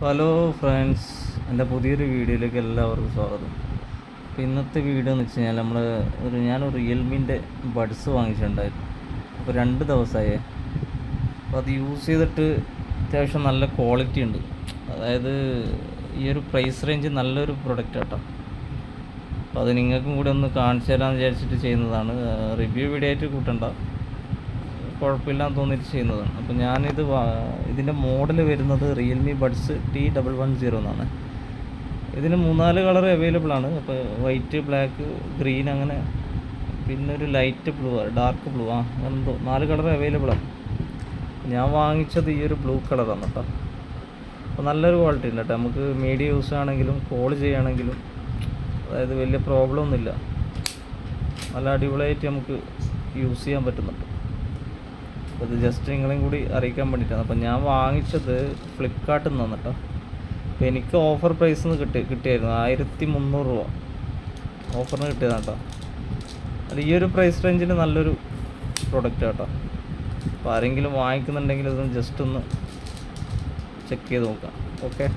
Hello friends, എൻ്റെ പുതിയൊരു വീഡിയോയിലേക്ക് എല്ലാവർക്കും സ്വാഗതം. അപ്പോൾ ഇന്നത്തെ വീഡിയോ എന്ന് വെച്ച് കഴിഞ്ഞാൽ ഞാനൊരു റിയൽമിൻ്റെ ബഡ്സ് വാങ്ങിച്ചിട്ടുണ്ടായിരുന്നു. അപ്പോൾ 2 ദിവസമായി. അപ്പോൾ അത് യൂസ് ചെയ്തിട്ട് അത്യാവശ്യം നല്ല ക്വാളിറ്റി ഉണ്ട്. അതായത് ഈ ഒരു പ്രൈസ് റേഞ്ച് നല്ലൊരു പ്രൊഡക്റ്റ് കേട്ടോ. അപ്പോൾ അത് നിങ്ങൾക്കും കൂടി ഒന്ന് കാണിച്ചു തരാമെന്ന് വിചാരിച്ചിട്ട് ചെയ്യുന്നതാണ്. റിവ്യൂ വീഡിയോ ആയിട്ട് കൂട്ടണ്ട, കുഴപ്പമില്ലാന്ന് തോന്നിയിട്ട് ചെയ്യുന്നതാണ്. അപ്പോൾ ഇതിൻ്റെ മോഡൽ വരുന്നത് റിയൽമി ബഡ്സ് T110 എന്നാണ്. ഇതിന് 3-4 കളർ അവൈലബിൾ ആണ്. അപ്പോൾ വൈറ്റ്, ബ്ലാക്ക്, ഗ്രീൻ, അങ്ങനെ പിന്നെ ഒരു ലൈറ്റ് ബ്ലൂ, ഡാർക്ക് ബ്ലൂ, എന്തോ 4 കളർ അവൈലബിൾ ആണ്. ഞാൻ വാങ്ങിച്ചത് ഈ ഒരു ബ്ലൂ കളറാണ് കേട്ടോ. അപ്പോൾ നല്ലൊരു ക്വാളിറ്റി ഉണ്ട് കേട്ടോ. നമുക്ക് മീഡിയ യൂസ് ആണെങ്കിലും കോൾ ചെയ്യുകയാണെങ്കിലും അതായത് വലിയ പ്രോബ്ലം ഒന്നുമില്ല. നല്ല അടിപൊളിയായിട്ട് നമുക്ക് യൂസ് ചെയ്യാൻ പറ്റുന്നുണ്ട്. അപ്പോൾ ഇത് ജസ്റ്റ് നിങ്ങളെയും കൂടി അറിയിക്കാൻ വേണ്ടിയിട്ടാണ്. അപ്പോൾ ഞാൻ വാങ്ങിച്ചത് ഫ്ലിപ്കാർട്ടിൽ നിന്നാണ് കേട്ടോ. അപ്പോൾ എനിക്ക് ഓഫർ പ്രൈസിൽ നിന്ന് കിട്ടിയായിരുന്നു 1300 രൂപ ഓഫറിന് കിട്ടിയതാണ് കേട്ടോ. അത് ഈ ഒരു പ്രൈസ് റേഞ്ചിന് നല്ലൊരു പ്രൊഡക്റ്റ് കേട്ടോ. അപ്പോൾ ആരെങ്കിലും വാങ്ങിക്കുന്നുണ്ടെങ്കിൽ ഇതൊന്ന് ജസ്റ്റ് ഒന്ന് ചെക്ക് ചെയ്ത് നോക്കാം. ഓക്കെ.